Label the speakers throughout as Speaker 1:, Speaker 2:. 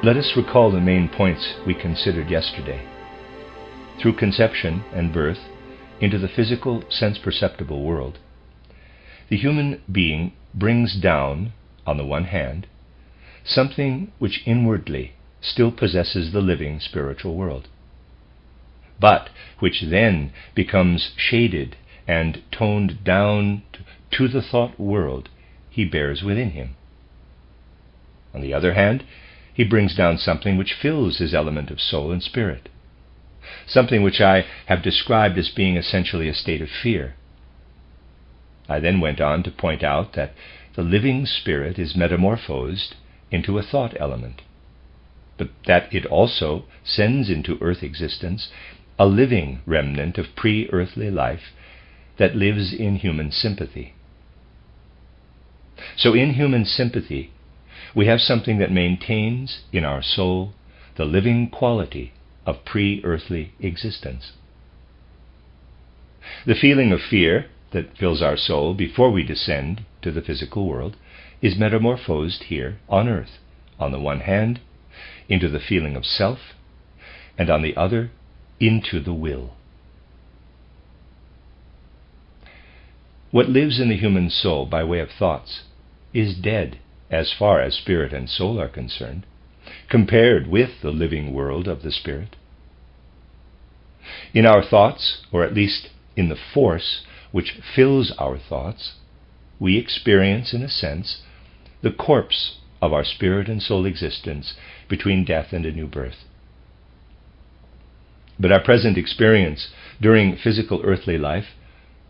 Speaker 1: Let us recall the main points we considered yesterday. Through conception and birth into the physical, sense-perceptible world, the human being brings down, on the one hand, something which inwardly still possesses the living spiritual world, but which then becomes shaded and toned down to the thought world he bears within him. On the other hand, he brings down something which fills his element of soul and spirit, something which I have described as being essentially a state of fear. I then went on to point out that the living spirit is metamorphosed into a thought element, but that it also sends into earth existence a living remnant of pre-earthly life that lives in human sympathy. So in human sympathy, we have something that maintains in our soul the living quality of pre-earthly existence. The feeling of fear that fills our soul before we descend to the physical world is metamorphosed here on earth, on the one hand, into the feeling of self, and on the other, into the will. What lives in the human soul by way of thoughts is dead as far as spirit and soul are concerned, compared with the living world of the spirit. In our thoughts, or at least in the force which fills our thoughts, we experience, in a sense, the corpse of our spirit and soul existence between death and a new birth. But our present experience during physical earthly life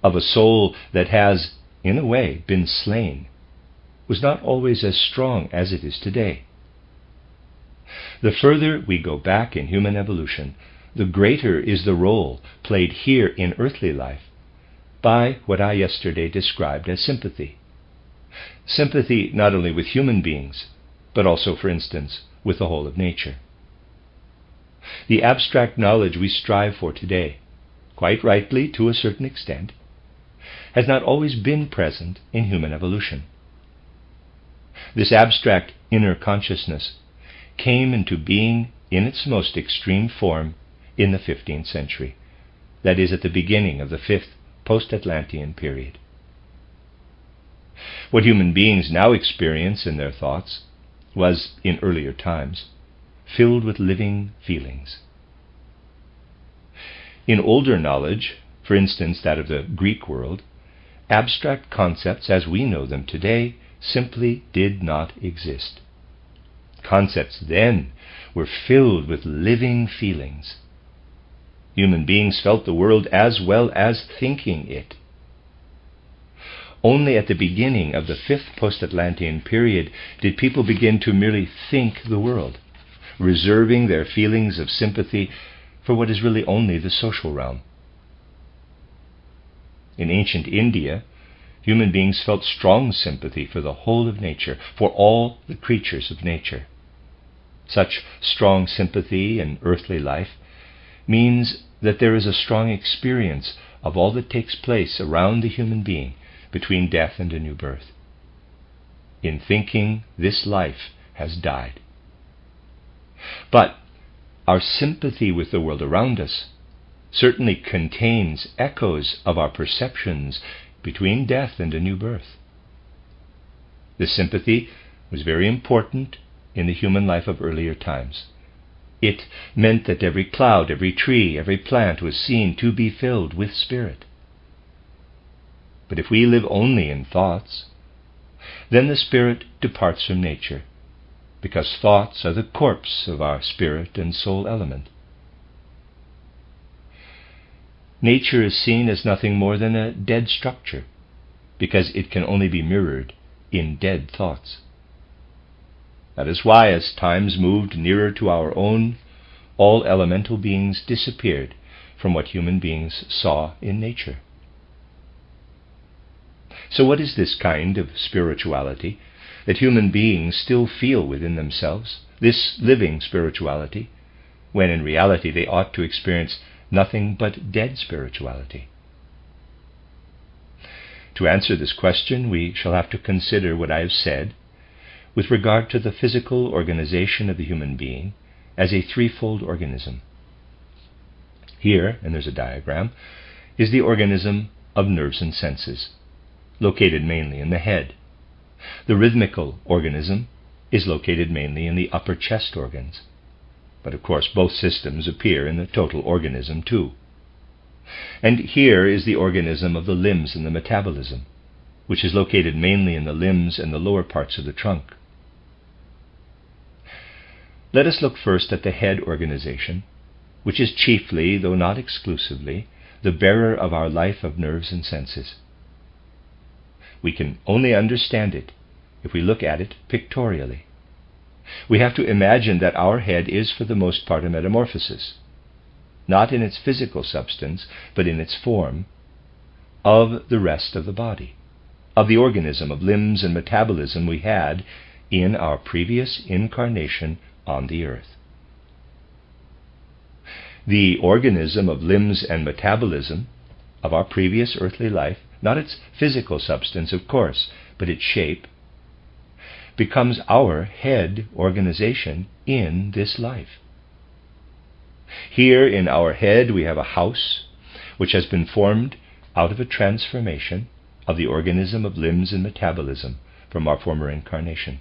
Speaker 1: of a soul that has, in a way, been slain was not always as strong as it is today. The further we go back in human evolution, the greater is the role played here in earthly life by what I yesterday described as sympathy. Sympathy not only with human beings, but also, for instance, with the whole of nature. The abstract knowledge we strive for today, quite rightly to a certain extent, has not always been present in human evolution. This abstract inner consciousness came into being in its most extreme form in the 15th century, that is, at the beginning of the 5th post-Atlantean period. What human beings now experience in their thoughts was, in earlier times, filled with living feelings. In older knowledge, for instance that of the Greek world, abstract concepts as we know them today simply did not exist. Concepts then were filled with living feelings. Human beings felt the world as well as thinking it. Only at the beginning of the 5th post-Atlantean period did people begin to merely think the world, reserving their feelings of sympathy for what is really only the social realm. In ancient India, human beings felt strong sympathy for the whole of nature, for all the creatures of nature. Such strong sympathy in earthly life means that there is a strong experience of all that takes place around the human being between death and a new birth. In thinking, this life has died. But our sympathy with the world around us certainly contains echoes of our perceptions between death and a new birth. This sympathy was very important in the human life of earlier times. It meant that every cloud, every tree, every plant was seen to be filled with spirit. But if we live only in thoughts, then the spirit departs from nature, because thoughts are the corpse of our spirit and soul element. Nature is seen as nothing more than a dead structure, because it can only be mirrored in dead thoughts. That is why, as times moved nearer to our own, all elemental beings disappeared from what human beings saw in nature. So what is this kind of spirituality that human beings still feel within themselves, this living spirituality, when in reality they ought to experience nothing but dead spirituality? To answer this question, we shall have to consider what I have said with regard to the physical organization of the human being as a threefold organism. Here, and there's a diagram, is the organism of nerves and senses, located mainly in the head. The rhythmical organism is located mainly in the upper chest organs. But of course both systems appear in the total organism too. And here is the organism of the limbs and the metabolism, which is located mainly in the limbs and the lower parts of the trunk. Let us look first at the head organization, which is chiefly, though not exclusively, the bearer of our life of nerves and senses. We can only understand it if we look at it pictorially. We have to imagine that our head is for the most part a metamorphosis, not in its physical substance, but in its form, of the rest of the body, of the organism of limbs and metabolism we had in our previous incarnation on the earth. The organism of limbs and metabolism of our previous earthly life, not its physical substance, of course, but its shape, becomes our head organization in this life. Here in our head we have a house which has been formed out of a transformation of the organism of limbs and metabolism from our former incarnation.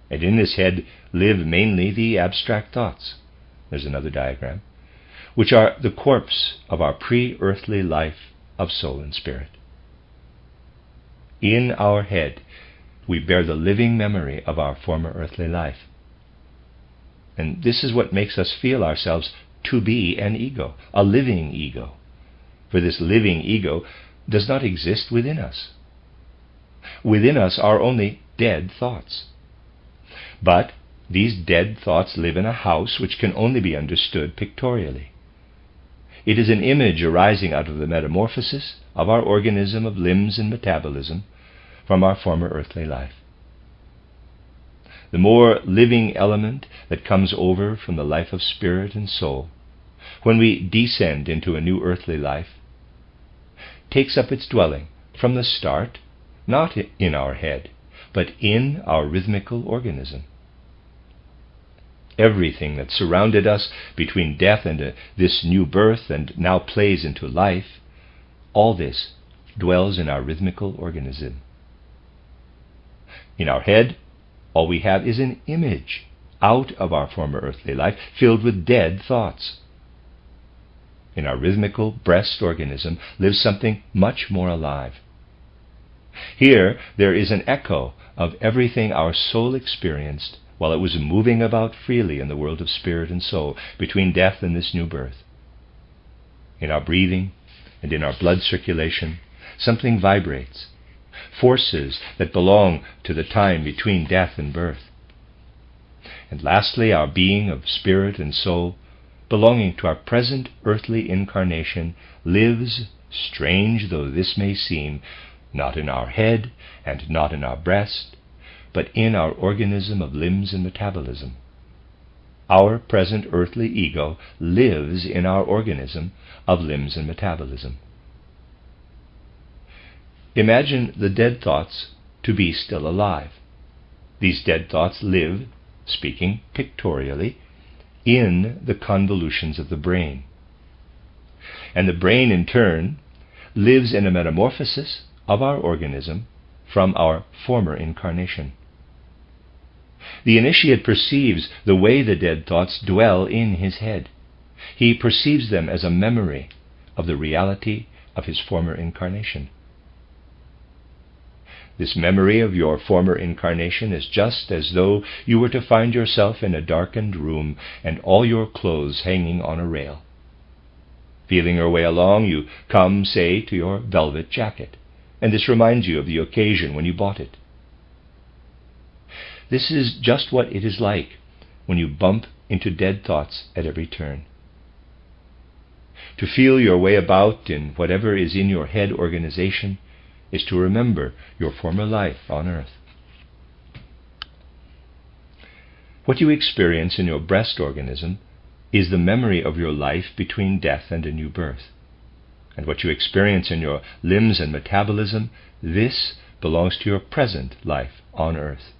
Speaker 1: And in this head live mainly the abstract thoughts. There's another diagram, which are the corpse of our pre-earthly life of soul and spirit. In our head we bear the living memory of our former earthly life. And this is what makes us feel ourselves to be an ego, a living ego. For this living ego does not exist within us. Within us are only dead thoughts. But these dead thoughts live in a house which can only be understood pictorially. It is an image arising out of the metamorphosis of our organism of limbs and metabolism from our former earthly life. The more living element that comes over from the life of spirit and soul, when we descend into a new earthly life, takes up its dwelling from the start, not in our head, but in our rhythmical organism. Everything that surrounded us between death and this new birth and now plays into life, all this dwells in our rhythmical organism. In our head, all we have is an image out of our former earthly life filled with dead thoughts. In our rhythmical breast organism lives something much more alive. Here there is an echo of everything our soul experienced while it was moving about freely in the world of spirit and soul between death and this new birth. In our breathing and in our blood circulation, something vibrates, forces that belong to the time between death and birth. And lastly, our being of spirit and soul, belonging to our present earthly incarnation, lives, strange though this may seem, not in our head and not in our breast, but in our organism of limbs and metabolism. Our present earthly ego lives in our organism of limbs and metabolism. Imagine the dead thoughts to be still alive. These dead thoughts live, speaking pictorially, in the convolutions of the brain. And the brain, in turn, lives in a metamorphosis of our organism from our former incarnation. The initiate perceives the way the dead thoughts dwell in his head. He perceives them as a memory of the reality of his former incarnation. This memory of your former incarnation is just as though you were to find yourself in a darkened room and all your clothes hanging on a rail. Feeling your way along, you come, say, to your velvet jacket, and this reminds you of the occasion when you bought it. This is just what it is like when you bump into dead thoughts at every turn. To feel your way about in whatever is in your head organization is to remember your former life on earth. What you experience in your breast organism is the memory of your life between death and a new birth. And what you experience in your limbs and metabolism, this belongs to your present life on earth.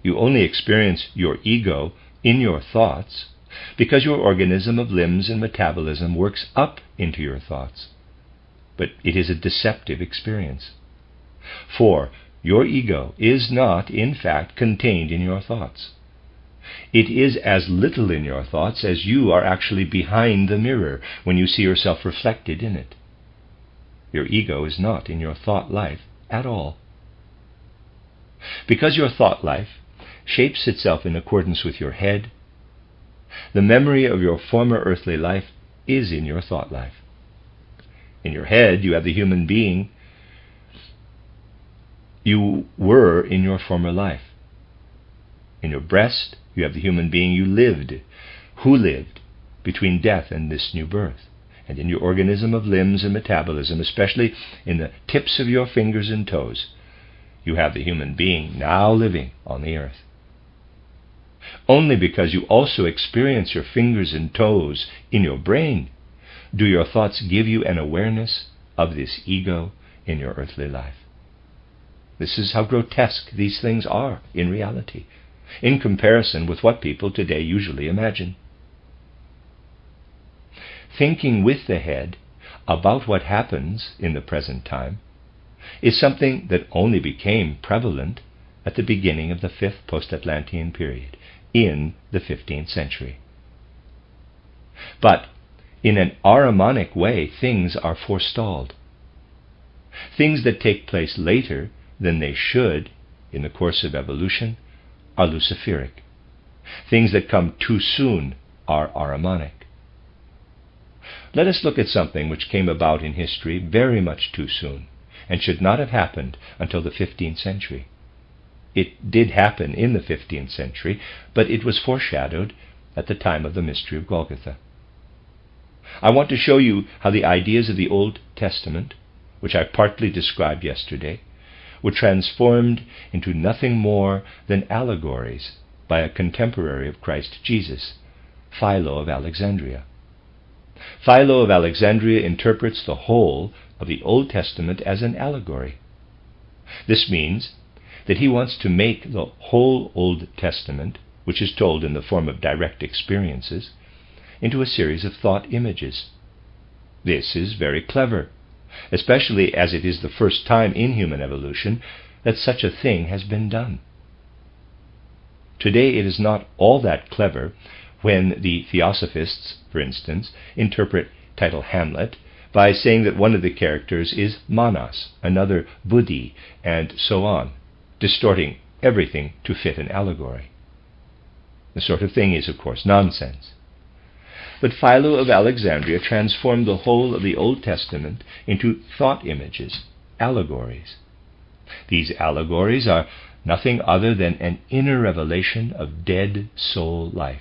Speaker 1: You only experience your ego in your thoughts because your organism of limbs and metabolism works up into your thoughts. But it is a deceptive experience. For your ego is not, in fact, contained in your thoughts. It is as little in your thoughts as you are actually behind the mirror when you see yourself reflected in it. Your ego is not in your thought life at all. Because your thought life shapes itself in accordance with your head, the memory of your former earthly life is in your thought life. In your head, you have the human being you were in your former life. In your breast, you have the human being you lived, who lived between death and this new birth. And in your organism of limbs and metabolism, especially in the tips of your fingers and toes, you have the human being now living on the earth. Only because you also experience your fingers and toes in your brain do your thoughts give you an awareness of this ego in your earthly life. This is how grotesque these things are in reality, in comparison with what people today usually imagine. Thinking with the head about what happens in the present time is something that only became prevalent at the beginning of the 5th post-Atlantean period, in the 15th century. But in an Ahrimanic way, things are forestalled. Things that take place later than they should in the course of evolution are Luciferic. Things that come too soon are Ahrimanic. Let us look at something which came about in history very much too soon, and should not have happened until the 15th century. It did happen in the 15th century, but it was foreshadowed at the time of the mystery of Golgotha. I want to show you how the ideas of the Old Testament, which I partly described yesterday, were transformed into nothing more than allegories by a contemporary of Christ Jesus, Philo of Alexandria. Philo of Alexandria interprets the whole of the Old Testament as an allegory. This means that he wants to make the whole Old Testament, which is told in the form of direct experiences, into a series of thought images. This is very clever, especially as it is the first time in human evolution that such a thing has been done. Today it is not all that clever when the Theosophists, for instance, interpret title Hamlet by saying that one of the characters is Manas, another Buddhi, and so on, distorting everything to fit an allegory. The sort of thing is, of course, nonsense. But Philo of Alexandria transformed the whole of the Old Testament into thought images, allegories. These allegories are nothing other than an inner revelation of dead soul life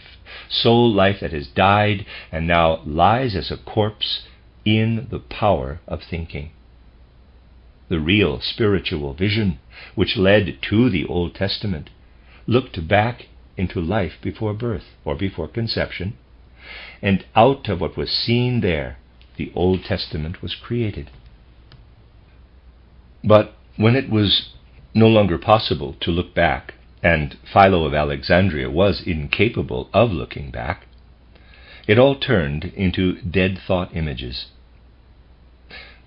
Speaker 1: that has died and now lies as a corpse in the power of thinking. The real spiritual vision, which led to the Old Testament, looked back into life before birth or before conception, and out of what was seen there, the Old Testament was created. But when it was no longer possible to look back, and Philo of Alexandria was incapable of looking back, it all turned into dead thought images.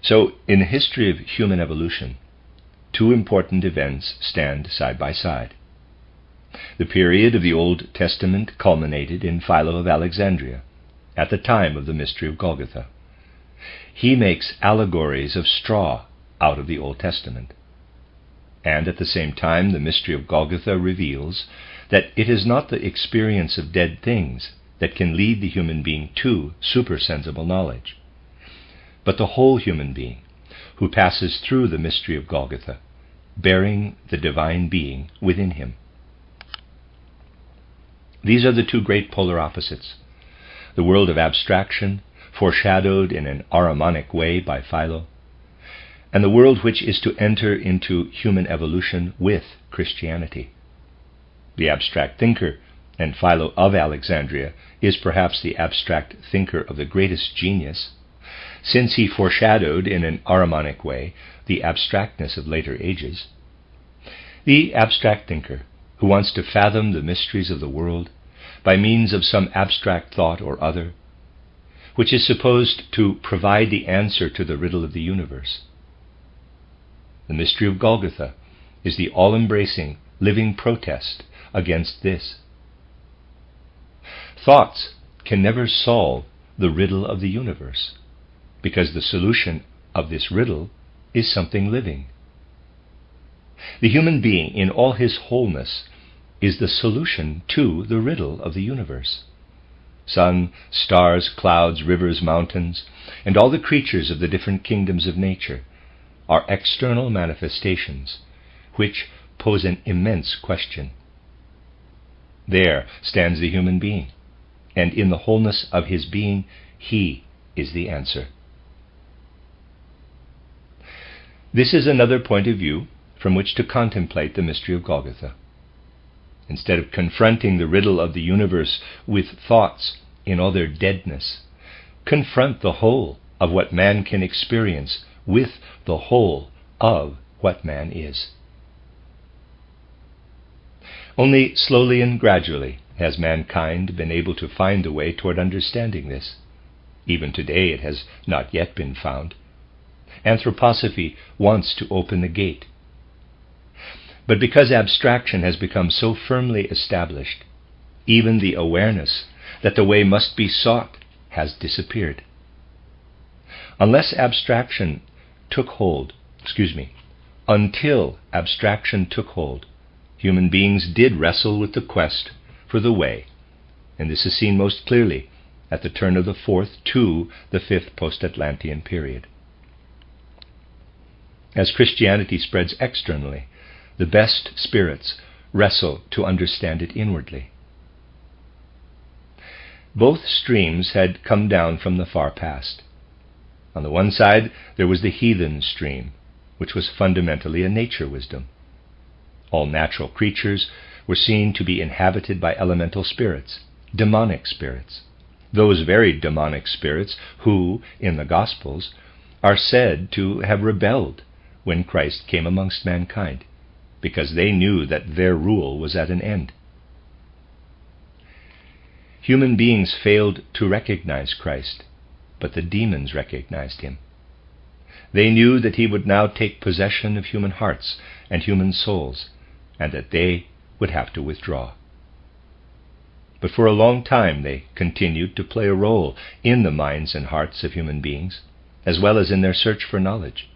Speaker 1: So, in the history of human evolution, two important events stand side by side. The period of the Old Testament culminated in Philo of Alexandria, at the time of the mystery of Golgotha. He makes allegories of straw out of the Old Testament. And at the same time, the mystery of Golgotha reveals that it is not the experience of dead things that can lead the human being to supersensible knowledge, but the whole human being who passes through the mystery of Golgotha, bearing the divine being within him. These are the two great polar opposites: the world of abstraction, foreshadowed in an Ahrimanic way by Philo, and the world which is to enter into human evolution with Christianity. The abstract thinker, and Philo of Alexandria is perhaps the abstract thinker of the greatest genius, since he foreshadowed in an Ahrimanic way the abstractness of later ages. The abstract thinker, who wants to fathom the mysteries of the world by means of some abstract thought or other, which is supposed to provide the answer to the riddle of the universe. The mystery of Golgotha is the all-embracing, living protest against this. Thoughts can never solve the riddle of the universe, because the solution of this riddle is something living. The human being in all his wholeness is the solution to the riddle of the universe. Sun, stars, clouds, rivers, mountains, and all the creatures of the different kingdoms of nature are external manifestations which pose an immense question. There stands the human being, and in the wholeness of his being, he is the answer. This is another point of view from which to contemplate the mystery of Golgotha. Instead of confronting the riddle of the universe with thoughts in all their deadness, confront the whole of what man can experience with the whole of what man is. Only slowly and gradually has mankind been able to find a way toward understanding this. Even today it has not yet been found. Anthroposophy wants to open the gate. But because abstraction has become so firmly established, even the awareness that the way must be sought has disappeared. Until abstraction took hold, human beings did wrestle with the quest for the way, and this is seen most clearly at the turn of the 4th to the 5th post-Atlantean period. As Christianity spreads externally, the best spirits wrestle to understand it inwardly. Both streams had come down from the far past. On the one side, there was the heathen stream, which was fundamentally a nature wisdom. All natural creatures were seen to be inhabited by elemental spirits, demonic spirits, those very demonic spirits who, in the Gospels, are said to have rebelled when Christ came amongst mankind, because they knew that their rule was at an end. Human beings failed to recognize Christ, but the demons recognized him. They knew that he would now take possession of human hearts and human souls, and that they would have to withdraw. But for a long time they continued to play a role in the minds and hearts of human beings, as well as in their search for knowledge.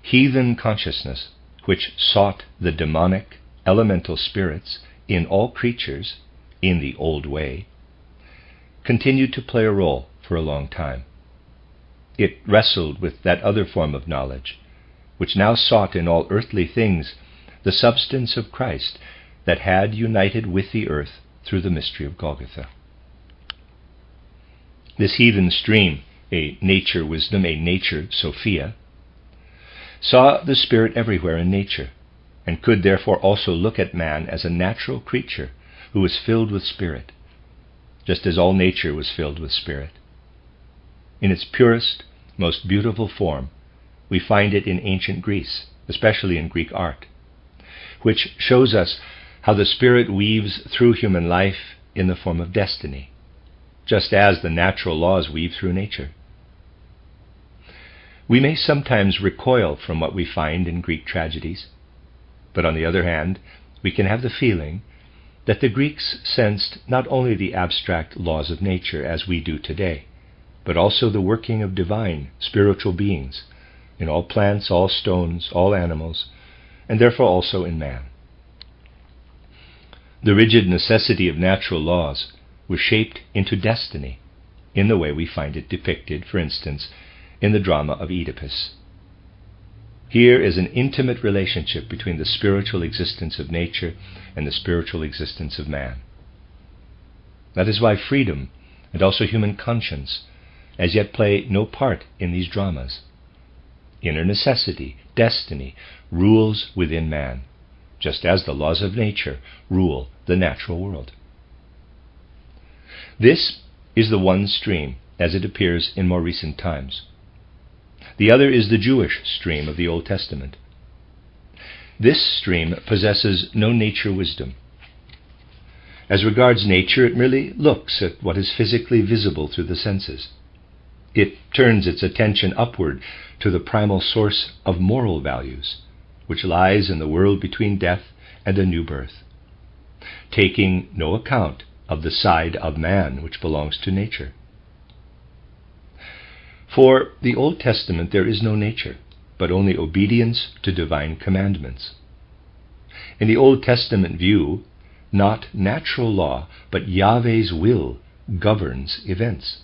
Speaker 1: Heathen consciousness, which sought the demonic, elemental spirits in all creatures in the old way, continued to play a role for a long time. It wrestled with that other form of knowledge, which now sought in all earthly things the substance of Christ that had united with the earth through the mystery of Golgotha. This heathen stream, a nature wisdom, a nature Sophia, saw the spirit everywhere in nature, and could therefore also look at man as a natural creature who was filled with spirit, just as all nature was filled with spirit. In its purest, most beautiful form, we find it in ancient Greece, especially in Greek art, which shows us how the spirit weaves through human life in the form of destiny, just as the natural laws weave through nature. We may sometimes recoil from what we find in Greek tragedies, but on the other hand, we can have the feeling that the Greeks sensed not only the abstract laws of nature as we do today, but also the working of divine, spiritual beings in all plants, all stones, all animals, and therefore also in man. The rigid necessity of natural laws was shaped into destiny in the way we find it depicted, for instance, in the drama of Oedipus. Here is an intimate relationship between the spiritual existence of nature and the spiritual existence of man. That is why freedom and also human conscience as yet play no part in these dramas. Inner necessity, destiny, rules within man, just as the laws of nature rule the natural world. This is the one stream as it appears in more recent times. The other is the Jewish stream of the Old Testament. This stream possesses no nature wisdom. As regards nature, it merely looks at what is physically visible through the senses. It turns its attention upward to the primal source of moral values, which lies in the world between death and a new birth, taking no account of the side of man which belongs to nature. For the Old Testament there is no nature, but only obedience to divine commandments. In the Old Testament view, not natural law, but Yahweh's will governs events.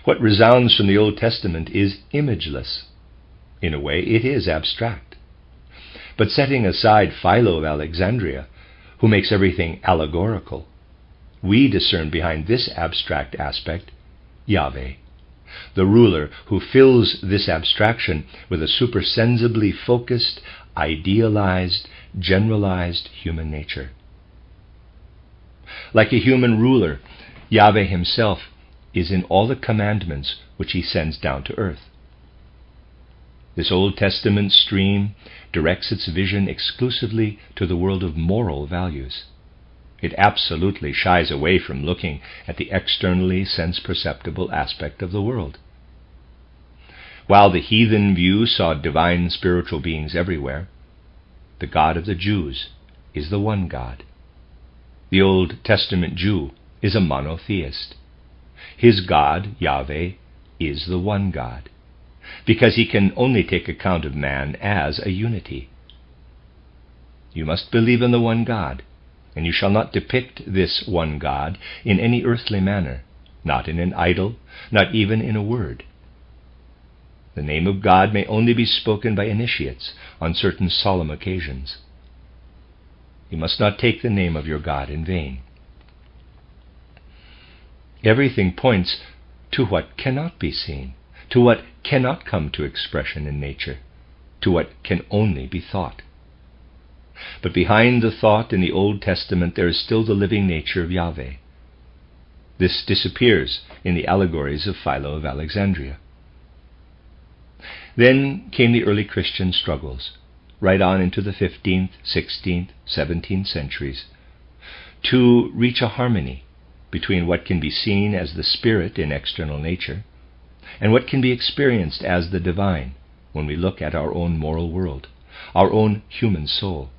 Speaker 1: What resounds from the Old Testament is imageless. In a way, it is abstract. But setting aside Philo of Alexandria, who makes everything allegorical, we discern behind this abstract aspect Yahweh, the ruler who fills this abstraction with a supersensibly focused, idealized, generalized human nature. Like a human ruler, Yahweh himself is in all the commandments which he sends down to earth. This Old Testament stream directs its vision exclusively to the world of moral values. It absolutely shies away from looking at the externally sense-perceptible aspect of the world. While the heathen view saw divine spiritual beings everywhere, the God of the Jews is the one God. The Old Testament Jew is a monotheist. His God, Yahweh, is the one God, because he can only take account of man as a unity. You must believe in the one God, and you shall not depict this one God in any earthly manner, not in an idol, not even in a word. The name of God may only be spoken by initiates on certain solemn occasions. You must not take the name of your God in vain. Everything points to what cannot be seen, to what cannot come to expression in nature, to what can only be thought. But behind the thought in the Old Testament there is still the living nature of Yahweh. This disappears in the allegories of Philo of Alexandria. Then came the early Christian struggles, right on into the 15th, 16th, 17th centuries, to reach a harmony between what can be seen as the spirit in external nature and what can be experienced as the divine when we look at our own moral world, our own human soul.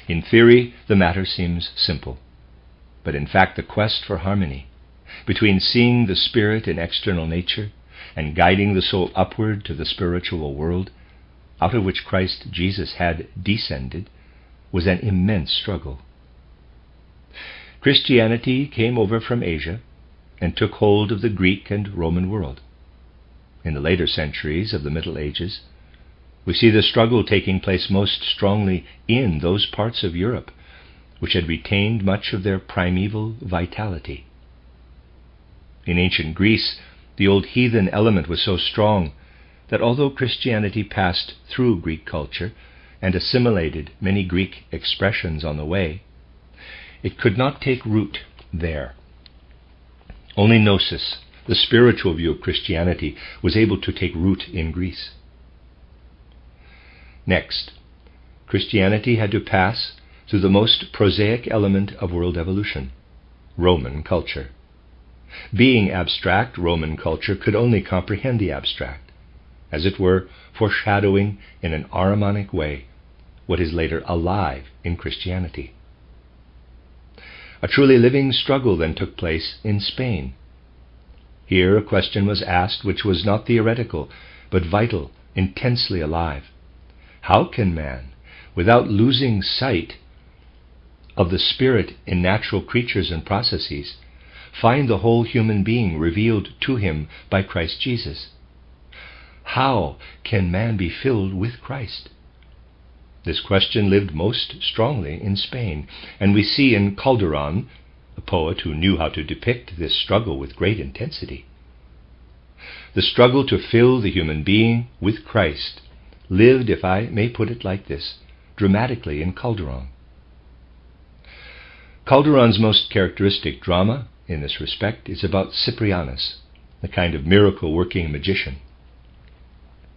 Speaker 1: In theory, the matter seems simple, but in fact the quest for harmony between seeing the spirit in external nature and guiding the soul upward to the spiritual world, out of which Christ Jesus had descended, was an immense struggle. Christianity came over from Asia and took hold of the Greek and Roman world. In the later centuries of the Middle Ages, we see the struggle taking place most strongly in those parts of Europe which had retained much of their primeval vitality. In ancient Greece, the old heathen element was so strong that although Christianity passed through Greek culture and assimilated many Greek expressions on the way, it could not take root there. Only Gnosis, the spiritual view of Christianity, was able to take root in Greece. Next, Christianity had to pass through the most prosaic element of world evolution, Roman culture. Being abstract, Roman culture could only comprehend the abstract, as it were, foreshadowing in an Ahrimanic way what is later alive in Christianity. A truly living struggle then took place in Spain. Here a question was asked which was not theoretical, but vital, intensely alive. How can man, without losing sight of the spirit in natural creatures and processes, find the whole human being revealed to him by Christ Jesus? How can man be filled with Christ? This question lived most strongly in Spain, and we see in Calderon, a poet who knew how to depict this struggle with great intensity. The struggle to fill the human being with Christ lived, if I may put it like this, dramatically in Calderon. Calderon's most characteristic drama in this respect is about Cyprianus, a kind of miracle-working magician.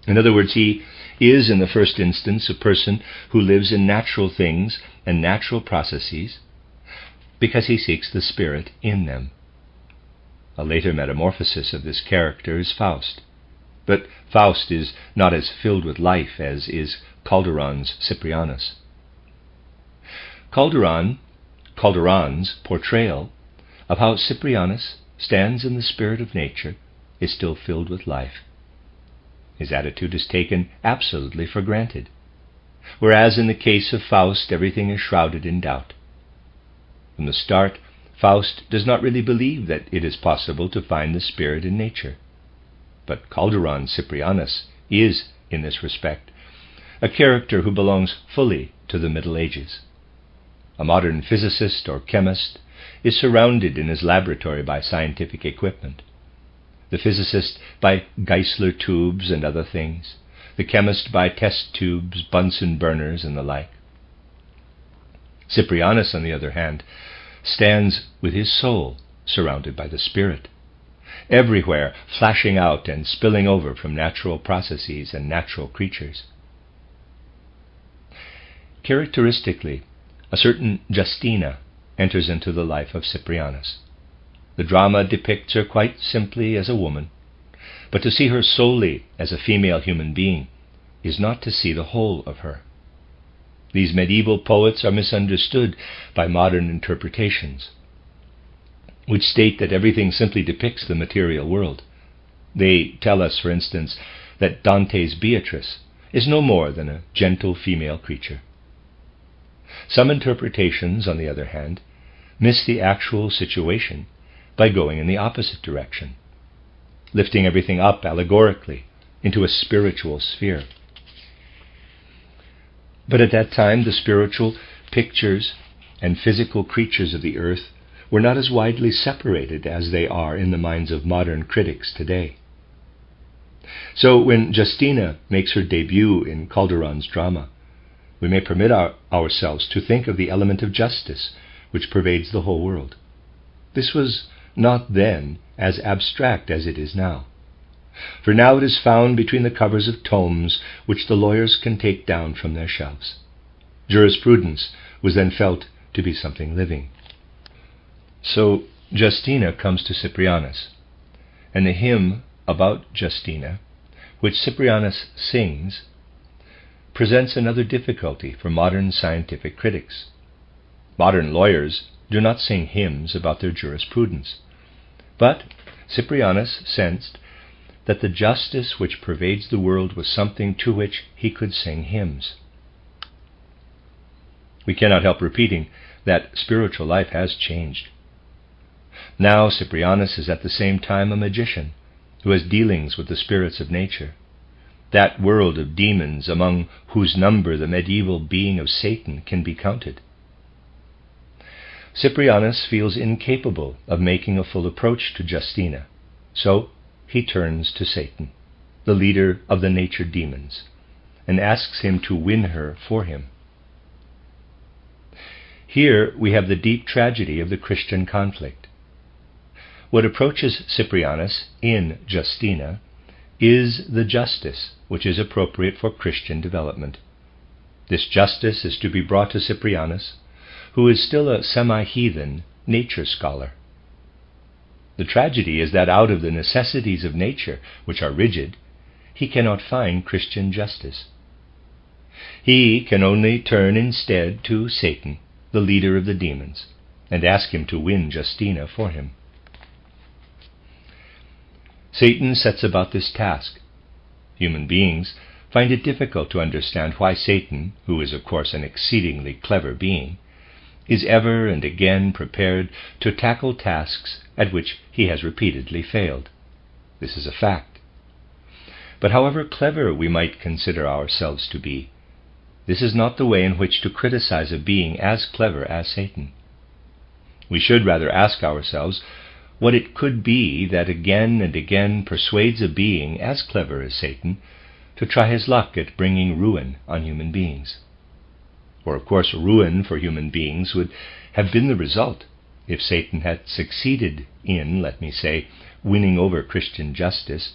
Speaker 1: In other words, he is, in the first instance, a person who lives in natural things and natural processes because he seeks the spirit in them. A later metamorphosis of this character is Faust. But Faust is not as filled with life as is Calderon's Cyprianus. Calderon's portrayal of how Cyprianus stands in the spirit of nature is still filled with life. His attitude is taken absolutely for granted, whereas in the case of Faust everything is shrouded in doubt. From the start, Faust does not really believe that it is possible to find the spirit in nature. But Calderon's Cyprianus is, in this respect, a character who belongs fully to the Middle Ages. A modern physicist or chemist is surrounded in his laboratory by scientific equipment. The physicist by Geissler tubes and other things, the chemist by test tubes, Bunsen burners, and the like. Cyprianus, on the other hand, stands with his soul surrounded by the Spirit, everywhere flashing out and spilling over from natural processes and natural creatures. Characteristically, a certain Justina enters into the life of Cyprianus. The drama depicts her quite simply as a woman, but to see her solely as a female human being is not to see the whole of her. These medieval poets are misunderstood by modern interpretations, which state that everything simply depicts the material world. They tell us, for instance, that Dante's Beatrice is no more than a gentle female creature. Some interpretations, on the other hand, miss the actual situation by going in the opposite direction, lifting everything up allegorically into a spiritual sphere. But at that time, the spiritual pictures and physical creatures of the earth were not as widely separated as they are in the minds of modern critics today. So when Justina makes her debut in Calderon's drama, we may permit ourselves to think of the element of justice which pervades the whole world. This was not then as abstract as it is now, for now it is found between the covers of tomes which the lawyers can take down from their shelves. Jurisprudence was then felt to be something living. So Justina comes to Cyprianus, and the hymn about Justina, which Cyprianus sings, presents another difficulty for modern scientific critics. Modern lawyers do not sing hymns about their jurisprudence, but Cyprianus sensed that the justice which pervades the world was something to which he could sing hymns. We cannot help repeating that spiritual life has changed. Now Cyprianus is at the same time a magician who has dealings with the spirits of nature, that world of demons among whose number the medieval being of Satan can be counted. Cyprianus feels incapable of making a full approach to Justina, so he turns to Satan, the leader of the nature demons, and asks him to win her for him. Here we have the deep tragedy of the Christian conflict. What approaches Cyprianus in Justina is the justice which is appropriate for Christian development. This justice is to be brought to Cyprianus, who is still a semi-heathen nature scholar. The tragedy is that out of the necessities of nature, which are rigid, he cannot find Christian justice. He can only turn instead to Satan, the leader of the demons, and ask him to win Justina for him. Satan sets about this task. Human beings find it difficult to understand why Satan, who is of course an exceedingly clever being, is ever and again prepared to tackle tasks at which he has repeatedly failed. This is a fact. But however clever we might consider ourselves to be, this is not the way in which to criticize a being as clever as Satan. We should rather ask ourselves what it could be that again and again persuades a being as clever as Satan to try his luck at bringing ruin on human beings. For of course ruin for human beings would have been the result if Satan had succeeded in, let me say, winning over Christian justice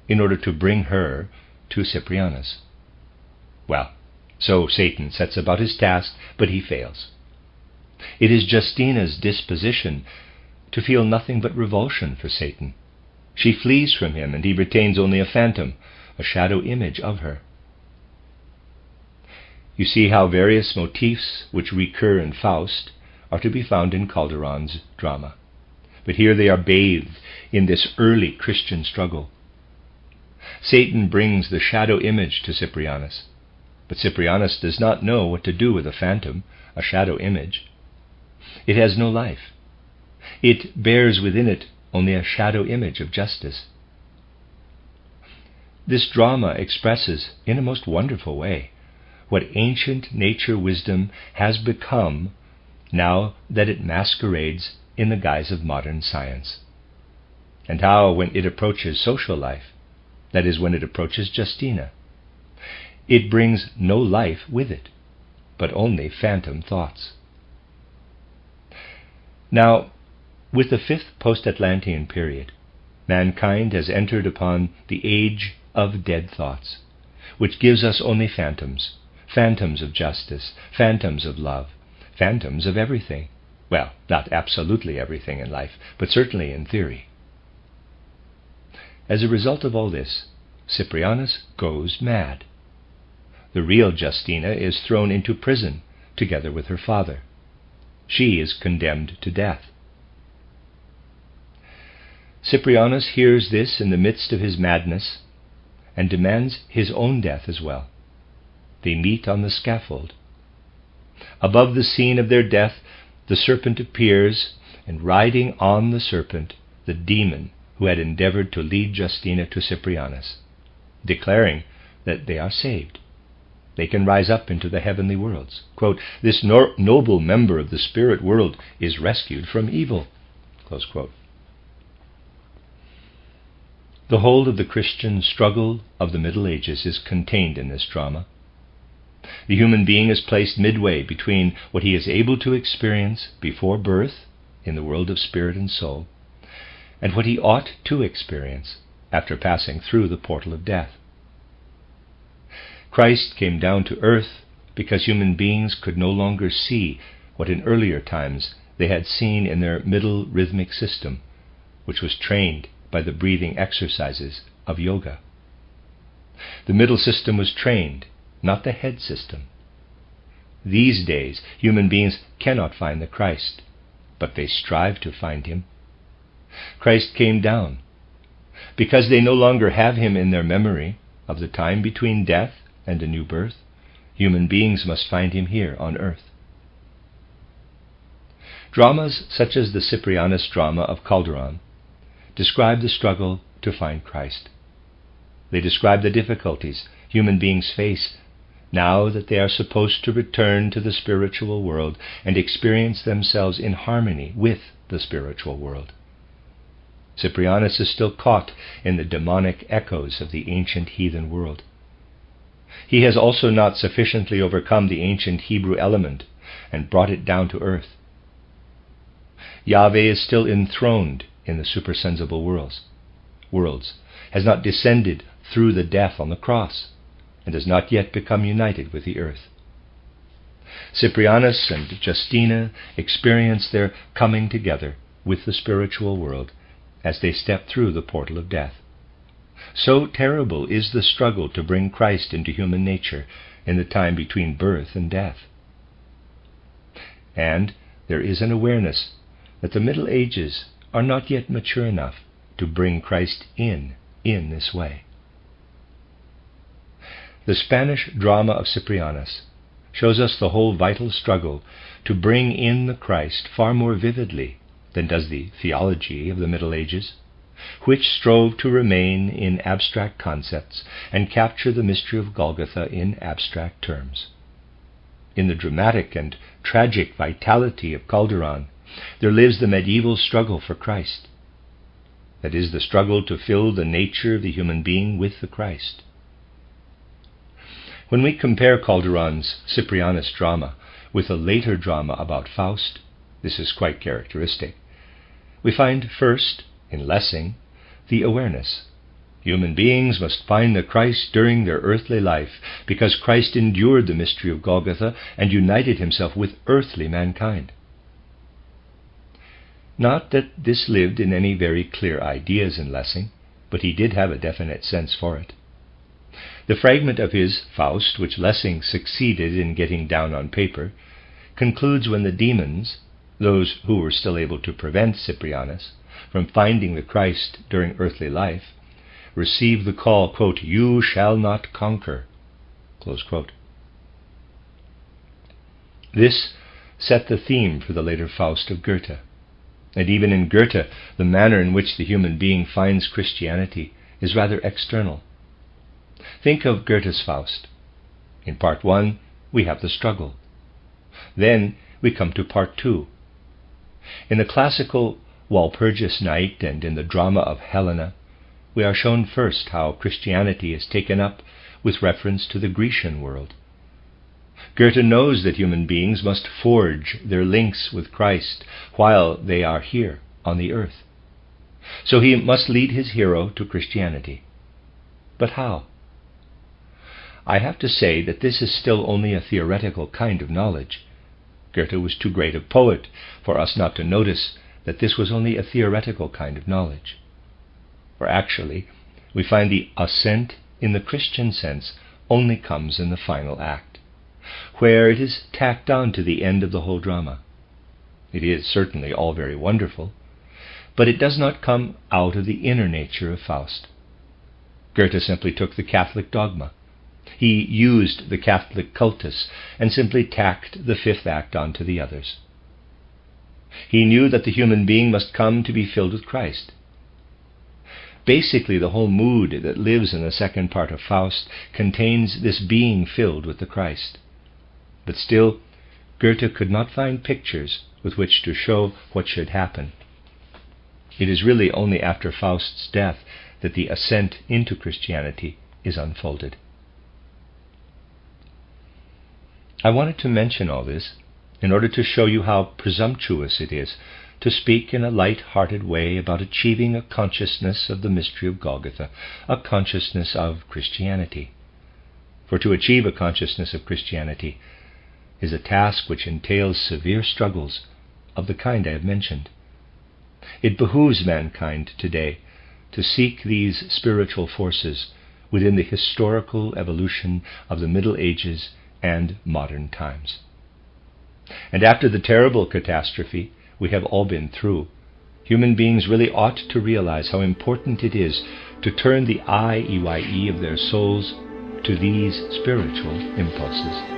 Speaker 1: in order to bring her to Cyprianus. Well, so Satan sets about his task, but he fails. It is Justina's disposition to feel nothing but revulsion for Satan. She flees from him, and he retains only a phantom, a shadow image of her. You see how various motifs which recur in Faust are to be found in Calderon's drama. But here they are bathed in this early Christian struggle. Satan brings the shadow image to Cyprianus, but Cyprianus does not know what to do with a phantom, a shadow image. It has no life. It bears within it only a shadow image of justice. This drama expresses, in a most wonderful way, what ancient nature wisdom has become now that it masquerades in the guise of modern science, and how, when it approaches social life, that is, when it approaches Justina, it brings no life with it, but only phantom thoughts. Now, with the fifth post-Atlantean period, mankind has entered upon the age of dead thoughts, which gives us only phantoms, phantoms of justice, phantoms of love, phantoms of everything. Well, not absolutely everything in life, but certainly in theory. As a result of all this, Cyprianus goes mad. The real Justina is thrown into prison together with her father. She is condemned to death. Cyprianus hears this in the midst of his madness and demands his own death as well. They meet on the scaffold. Above the scene of their death, the serpent appears, and riding on the serpent, the demon who had endeavored to lead Justina to Cyprianus, declaring that they are saved. They can rise up into the heavenly worlds. Quote, "This noble member of the spirit world is rescued from evil." Close quote. The whole of the Christian struggle of the Middle Ages is contained in this drama. The human being is placed midway between what he is able to experience before birth in the world of spirit and soul, and what he ought to experience after passing through the portal of death. Christ came down to earth because human beings could no longer see what in earlier times they had seen in their middle rhythmic system, which was trained by the breathing exercises of yoga. The middle system was trained, not the head system. These days, human beings cannot find the Christ, but they strive to find him. Christ came down. Because they no longer have him in their memory of the time between death and a new birth, human beings must find him here on earth. Dramas such as the Cyprianus drama of Calderon describe the struggle to find Christ. They describe the difficulties human beings face now that they are supposed to return to the spiritual world and experience themselves in harmony with the spiritual world. Cyprianus is still caught in the demonic echoes of the ancient heathen world. He has also not sufficiently overcome the ancient Hebrew element and brought it down to earth. Yahweh is still enthroned in the supersensible worlds, has not descended through the death on the cross, and has not yet become united with the earth. Cyprianus and Justina experience their coming together with the spiritual world as they step through the portal of death. So terrible is the struggle to bring Christ into human nature in the time between birth and death. And there is an awareness that the Middle Ages are not yet mature enough to bring Christ in this way. The Spanish drama of Cyprianus shows us the whole vital struggle to bring in the Christ far more vividly than does the theology of the Middle Ages, which strove to remain in abstract concepts and capture the mystery of Golgotha in abstract terms. In the dramatic and tragic vitality of Calderon, there lives the medieval struggle for Christ. That is, the struggle to fill the nature of the human being with the Christ. When we compare Calderon's Cyprianus drama with a later drama about Faust, this is quite characteristic. We find first, in Lessing, the awareness Human beings must find the Christ during their earthly life, because Christ endured the mystery of Golgotha and united himself with earthly mankind. Not that this lived in any very clear ideas in Lessing, but he did have a definite sense for it. The fragment of his Faust, which Lessing succeeded in getting down on paper, concludes when the demons, those who were still able to prevent Cyprianus from finding the Christ during earthly life, receive the call, quote, "You shall not conquer," close quote. This set the theme for the later Faust of Goethe. And even in Goethe, the manner in which the human being finds Christianity is rather external. Think of Goethe's Faust. In part 1, we have the struggle. Then we come to part 2. In the classical Walpurgis Night and in the drama of Helena, we are shown first how Christianity is taken up with reference to the Grecian world. Goethe knows that human beings must forge their links with Christ while they are here on the earth. So he must lead his hero to Christianity. But how? I have to say that this is still only a theoretical kind of knowledge. Goethe was too great a poet for us not to notice that this was only a theoretical kind of knowledge. For actually, we find the ascent in the Christian sense only comes in the final act, where it is tacked on to the end of the whole drama. It is certainly all very wonderful, but it does not come out of the inner nature of Faust. Goethe simply took the Catholic dogma. He used the Catholic cultus and simply tacked the fifth act onto the others. He knew that the human being must come to be filled with Christ. Basically, the whole mood that lives in the second part of Faust contains this being filled with the Christ. But still, Goethe could not find pictures with which to show what should happen. It is really only after Faust's death that the ascent into Christianity is unfolded. I wanted to mention all this in order to show you how presumptuous it is to speak in a light-hearted way about achieving a consciousness of the mystery of Golgotha, a consciousness of Christianity. For to achieve a consciousness of Christianity is a task which entails severe struggles of the kind I have mentioned. It behooves mankind today to seek these spiritual forces within the historical evolution of the Middle Ages and modern times. And after the terrible catastrophe we have all been through, human beings really ought to realize how important it is to turn the IEYE of their souls to these spiritual impulses.